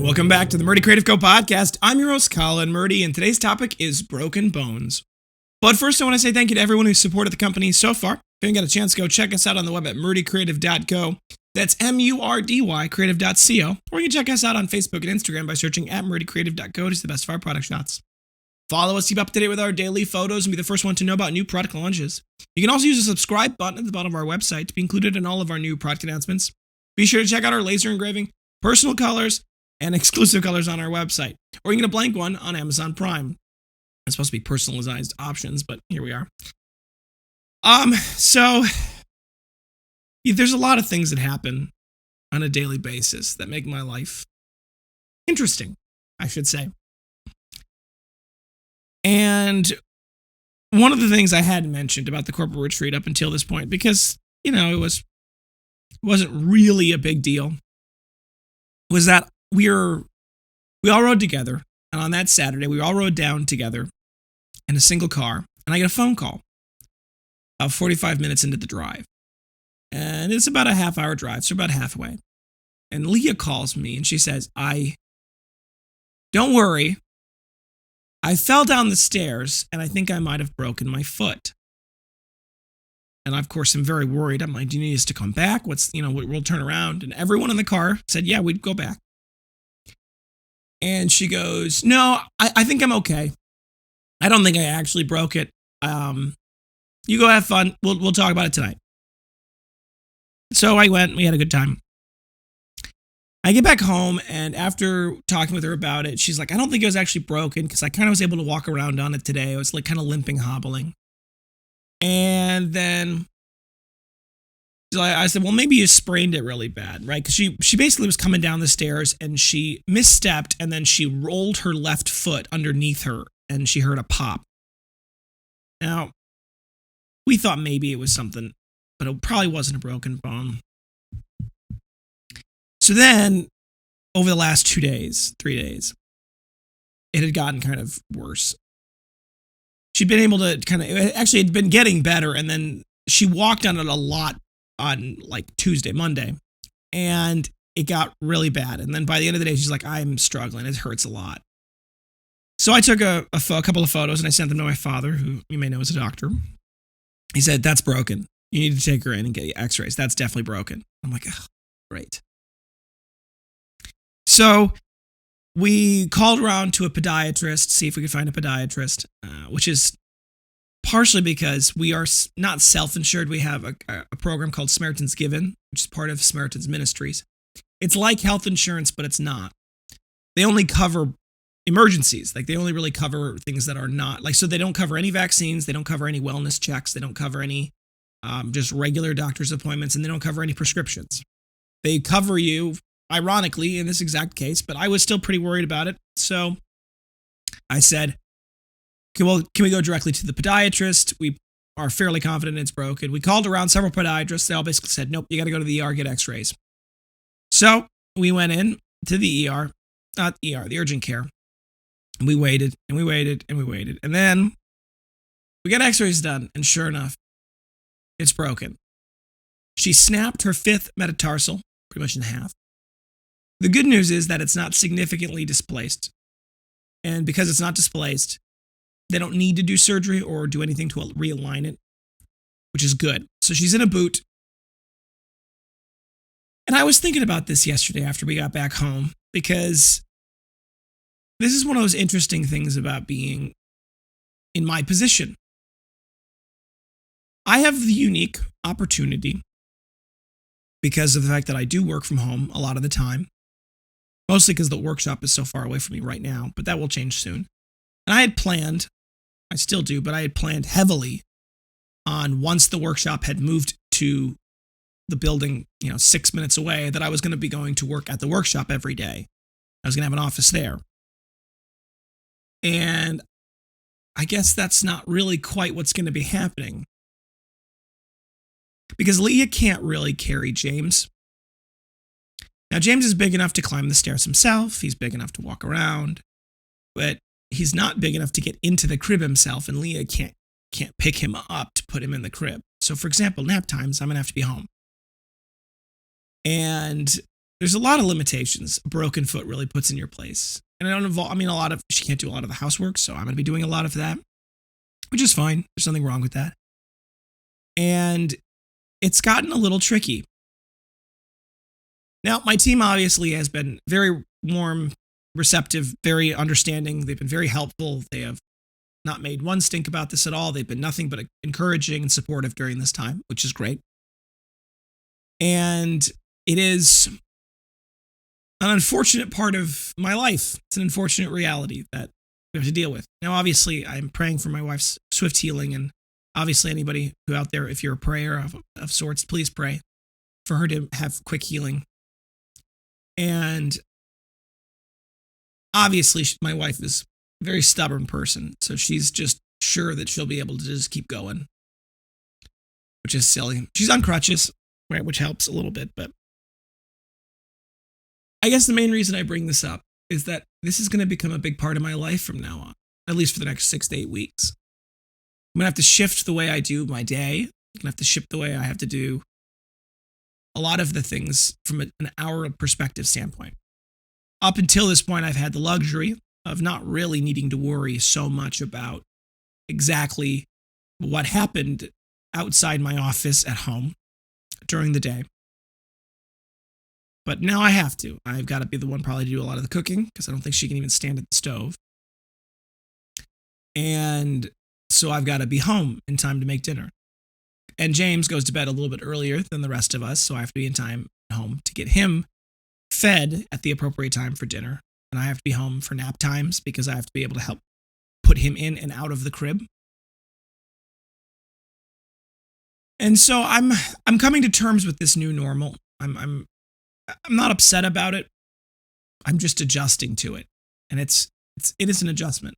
Welcome back to the Murdy Creative Co podcast. I'm your host, Colin Murdy, and today's topic is broken bones. But first, I want to say thank you to everyone who's supported the company so far. If you haven't got a chance, go check us out on the web at murdycreative.co. That's M-U-R-D-Y, creative.co. Or you can check us out on Facebook and Instagram by searching at murdycreative.co to see the best of our product shots. Follow us, keep up to date with our daily photos, and be the first one to know about new product launches. You can also use the subscribe button at the bottom of our website to be included in all of our new product announcements. Be sure to check out our laser engraving, personal colors, and exclusive colors on our website. Or you can get a blank one on Amazon Prime. It's supposed to be personalized options, but here we are. So there's a lot of things that happen on a daily basis that make my life interesting, I should say. And one of the things I hadn't mentioned about the corporate retreat up until this point, because, it wasn't really a big deal, was that we all rode together. And on that Saturday, we all rode down together in a single car. And I get a phone call about 45 minutes into the drive. And it's about a half-hour drive, so about halfway. And Leah calls me and she says, don't worry, I fell down the stairs and I think I might have broken my foot. And of course, I'm very worried. I'm like, do you need us to come back? We'll turn around. And everyone in the car said, yeah, we'd go back. And she goes, no, I think I'm okay. I don't think I actually broke it. You go have fun. We'll talk about it tonight. So I went, we had a good time. I get back home, and after talking with her about it, she's like, I don't think it was actually broken because I kind of was able to walk around on it today. I was like kind of limping, hobbling. And then I said, well, maybe you sprained it really bad, right? Because she basically was coming down the stairs and she misstepped and then she rolled her left foot underneath her and she heard a pop. Now, we thought maybe it was something, but it probably wasn't a broken bone. So then, over the last 3 days, it had gotten kind of worse. She'd been able to it had been getting better, and then she walked on it a lot on like Monday, and it got really bad. And then by the end of the day, she's like, I'm struggling. It hurts a lot. So I took a couple of photos and I sent them to my father, who you may know is a doctor. He said, that's broken. You need to take her in and get x-rays. That's definitely broken. I'm like, oh, great. So we called around to a podiatrist, see if we could find a podiatrist, which is partially because we are not self-insured. We have a program called Samaritan's Given, which is part of Samaritan's Ministries. It's like health insurance, but it's not. They only cover emergencies. Like, they only really cover things that are not, like, so they don't cover any vaccines. They don't cover any wellness checks. They don't cover any just regular doctor's appointments, and they don't cover any prescriptions. They cover you, ironically, in this exact case, but I was still pretty worried about it. So I said, okay, well, can we go directly to the podiatrist? We are fairly confident it's broken. We called around several podiatrists. They all basically said, nope, you got to go to the ER, get x-rays. So we went in to the ER, not ER, the urgent care. And we waited and we waited and we waited. And then we got x-rays done. And sure enough, it's broken. She snapped her fifth metatarsal, pretty much in half. The good news is that it's not significantly displaced. And because it's not displaced, they don't need to do surgery or do anything to realign it, which is good. So she's in a boot. And I was thinking about this yesterday after we got back home, because this is one of those interesting things about being in my position. I have the unique opportunity, because of the fact that I do work from home a lot of the time, mostly because the workshop is so far away from me right now, but that will change soon. And I had planned, I still do, but I had planned heavily on, once the workshop had moved to the building, 6 minutes away, that I was going to be going to work at the workshop every day. I was going to have an office there. And I guess that's not really quite what's going to be happening, because Leah can't really carry James. Now, James is big enough to climb the stairs himself. He's big enough to walk around, but he's not big enough to get into the crib himself, and Leah can't pick him up to put him in the crib. So, for example, nap times, I'm going to have to be home. And there's a lot of limitations a broken foot really puts in your place. And I don't involve, she can't do a lot of the housework, so I'm going to be doing a lot of that, which is fine. There's nothing wrong with that. And it's gotten a little tricky. Now, my team obviously has been very warm, receptive, very understanding. They've been very helpful. They have not made one stink about this at all. They've been nothing but encouraging and supportive during this time, which is great. And it is an unfortunate part of my life. It's an unfortunate reality that we have to deal with. Now, obviously, I'm praying for my wife's swift healing. And obviously, anybody who out there, if you're a prayer of sorts, please pray for her to have quick healing. And obviously, my wife is a very stubborn person. So she's just sure that she'll be able to just keep going, which is silly. She's on crutches, right, which helps a little bit. But I guess the main reason I bring this up is that this is going to become a big part of my life from now on, at least for the next 6 to 8 weeks. I'm going to have to shift the way I do my day. I'm going to have to shift the way I have to do a lot of the things from an hour perspective standpoint. Up until this point, I've had the luxury of not really needing to worry so much about exactly what happened outside my office at home during the day. But now I have to. I've got to be the one probably to do a lot of the cooking because I don't think she can even stand at the stove. And so I've got to be home in time to make dinner. And James goes to bed a little bit earlier than the rest of us, so I have to be in time at home to get him fed at the appropriate time for dinner. And I have to be home for nap times because I have to be able to help put him in and out of the crib. And so I'm coming to terms with this new normal. I'm not upset about it. I'm just adjusting to it. And it is an adjustment.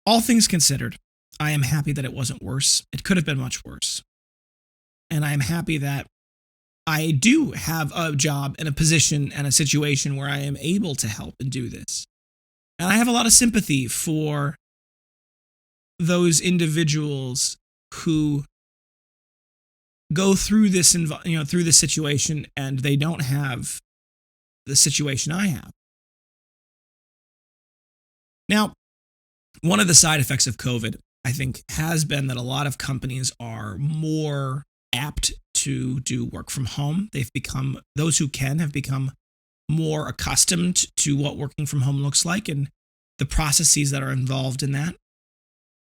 All things considered, I am happy that it wasn't worse. It could have been much worse. And I am happy that I do have a job and a position and a situation where I am able to help and do this. And I have a lot of sympathy for those individuals who go through this, through this situation, and they don't have the situation I have. Now, one of the side effects of COVID, I think, has been that a lot of companies are more apt to do work from home. Those who can have become more accustomed to what working from home looks like and the processes that are involved in that.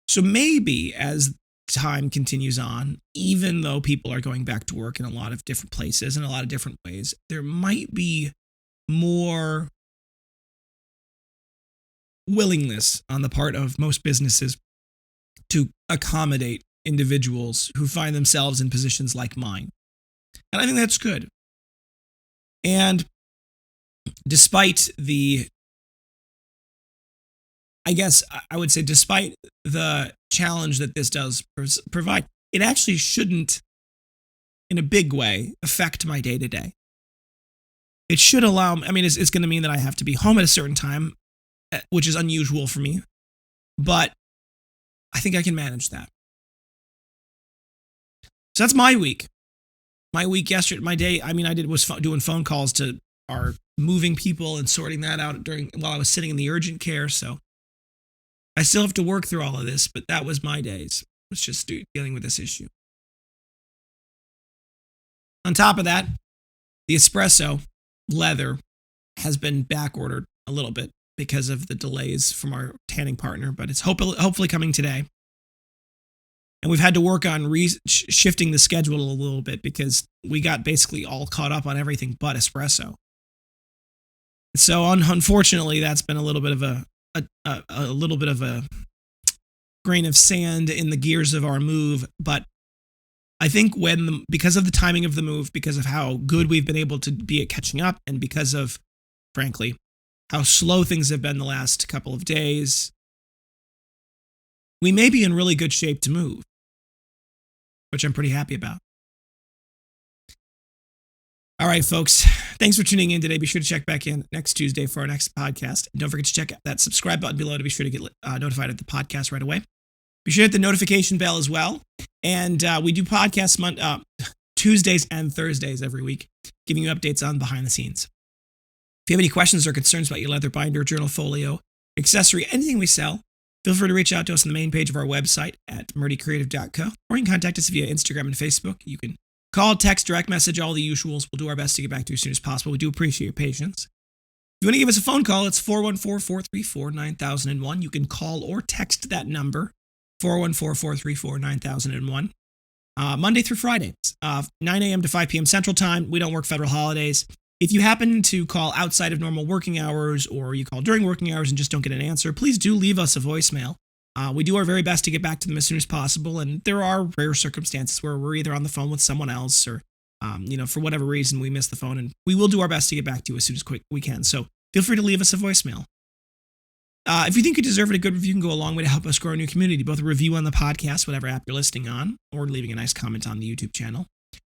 So maybe as time continues on, even though people are going back to work in a lot of different places in a lot of different ways, there might be more willingness on the part of most businesses to accommodate individuals who find themselves in positions like mine. And I think that's good. And despite the challenge that this does provide, it actually shouldn't, in a big way, affect my day-to-day. It should allow, it's going to mean that I have to be home at a certain time, which is unusual for me, but I think I can manage that. So that's my week. My week yesterday, my day, was doing phone calls to our moving people and sorting that out while I was sitting in the urgent care. So I still have to work through all of this, but that was my days. It was just dealing with this issue. On top of that, the espresso leather has been back ordered a little bit because of the delays from our tanning partner, but it's hopefully coming today. And we've had to work on shifting the schedule a little bit because we got basically all caught up on everything but espresso. So unfortunately, that's been a little bit of a grain of sand in the gears of our move. But I think because of the timing of the move, because of how good we've been able to be at catching up, and because of, frankly, how slow things have been the last couple of days, we may be in really good shape to move, which I'm pretty happy about. All right, folks, thanks for tuning in today. Be sure to check back in next Tuesday for our next podcast. And don't forget to check out that subscribe button below to be sure to get notified of the podcast right away. Be sure to hit the notification bell as well. And we do podcasts Tuesdays and Thursdays every week, giving you updates on behind the scenes. If you have any questions or concerns about your leather binder, journal folio, accessory, anything we sell, feel free to reach out to us on the main page of our website at Murdy Creative Co. Or you can contact us via Instagram and Facebook. You can call, text, direct message, all the usuals. We'll do our best to get back to you as soon as possible. We do appreciate your patience. If you want to give us a phone call, it's 414-434-9001. You can call or text that number, 414-434-9001. Monday through Friday, 9 a.m. to 5 p.m. Central Time. We don't work federal holidays. If you happen to call outside of normal working hours or you call during working hours and just don't get an answer, please do leave us a voicemail. We do our very best to get back to them as soon as possible, and there are rare circumstances where we're either on the phone with someone else or, for whatever reason we miss the phone, and we will do our best to get back to you as soon as we can. So feel free to leave us a voicemail. If you think you deserve it, a good review can go a long way to help us grow a new community, both a review on the podcast, whatever app you're listening on, or leaving a nice comment on the YouTube channel,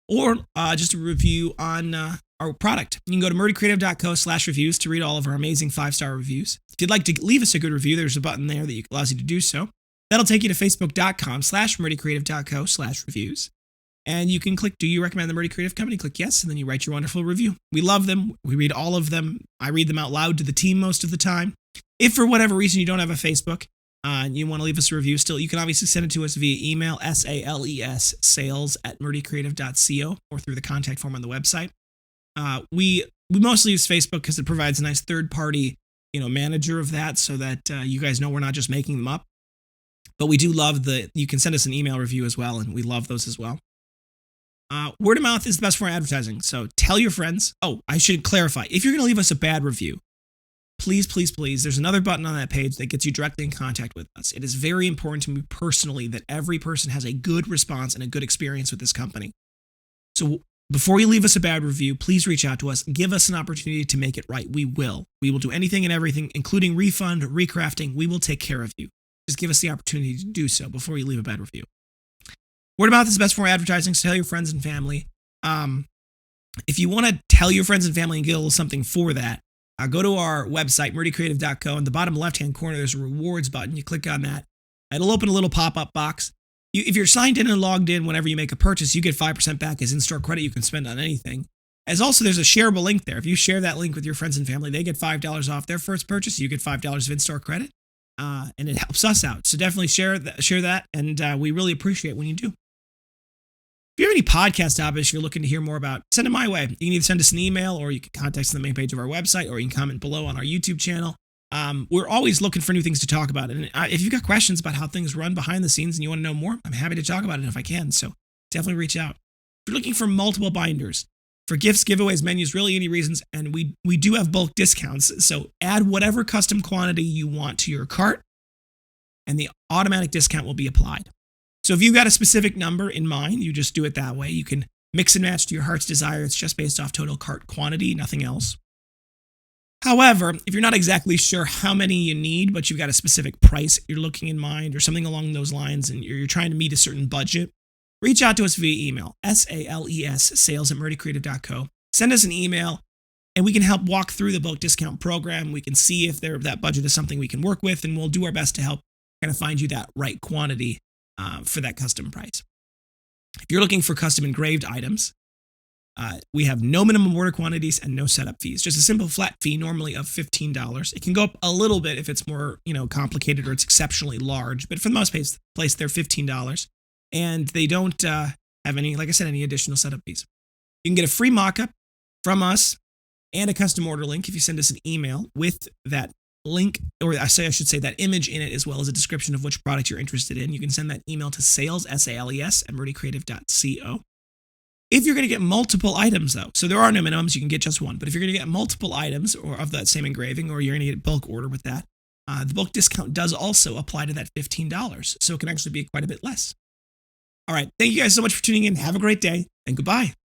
or just a review on our product. You can go to murdycreative.co/reviews to read all of our amazing 5-star reviews. If you'd like to leave us a good review, there's a button there that allows you to do so. That'll take you to facebook.com/murdycreative.co/reviews. And you can click, do you recommend the Murdy Creative Company? Click yes, and then you write your wonderful review. We love them. We read all of them. I read them out loud to the team most of the time. If for whatever reason you don't have a Facebook and you want to leave us a review still, you can obviously send it to us via email, sales@murdycreative.co, or through the contact form on the website. We mostly use Facebook because it provides a nice third-party, manager of that, so that you guys know we're not just making them up. But we do love you can send us an email review as well, and we love those as well. Word of mouth is the best for advertising, so tell your friends. Oh, I should clarify. If you're going to leave us a bad review, please, there's another button on that page that gets you directly in contact with us. It is very important to me personally that every person has a good response and a good experience with this company. So before you leave us a bad review, please reach out to us. Give us an opportunity to make it right. We will. We will do anything and everything, including refund, recrafting. We will take care of you. Just give us the opportunity to do so before you leave a bad review. Word of mouth is best for advertising, so tell your friends and family. If you want to tell your friends and family and get a little something for that, go to our website, murdycreative.co. In the bottom left-hand corner, there's a rewards button. You click on that. It'll open a little pop-up box. If you're signed in and logged in whenever you make a purchase, you get 5% back as in-store credit you can spend on anything. As also, there's a shareable link there. If you share that link with your friends and family, they get $5 off their first purchase. You get $5 of in-store credit, and it helps us out. So definitely share that, and we really appreciate when you do. If you have any podcast topics you're looking to hear more about, send them my way. You can either send us an email, or you can contact us on the main page of our website, or you can comment below on our YouTube channel. We're always looking for new things to talk about. And if you've got questions about how things run behind the scenes and you want to know more, I'm happy to talk about it if I can. So definitely reach out. If you're looking for multiple binders, for gifts, giveaways, menus, really any reasons, and we do have bulk discounts. So add whatever custom quantity you want to your cart, and the automatic discount will be applied. So if you've got a specific number in mind, you just do it that way. You can mix and match to your heart's desire. It's just based off total cart quantity, nothing else. However, if you're not exactly sure how many you need, but you've got a specific price you're looking in mind or something along those lines, and you're trying to meet a certain budget, reach out to us via email, sales@murdycreative.co. Send us an email, and we can help walk through the bulk discount program. We can see if that budget is something we can work with, and we'll do our best to help kind of find you that right quantity for that custom price. If you're looking for custom engraved items, we have no minimum order quantities and no setup fees. Just a simple flat fee, normally of $15. It can go up a little bit if it's more, complicated or it's exceptionally large. But for the most place, they're $15, and they don't have any, like I said, any additional setup fees. You can get a free mock-up from us and a custom order link if you send us an email with that link, or I should say that image in it, as well as a description of which product you're interested in. You can send that email to sales, SALES, at murdycreative.co. If you're going to get multiple items, though, so there are no minimums, you can get just one, but if you're going to get multiple items or of that same engraving, or you're going to get a bulk order with that, the bulk discount does also apply to that $15, so it can actually be quite a bit less. All right, thank you guys so much for tuning in. Have a great day, and goodbye.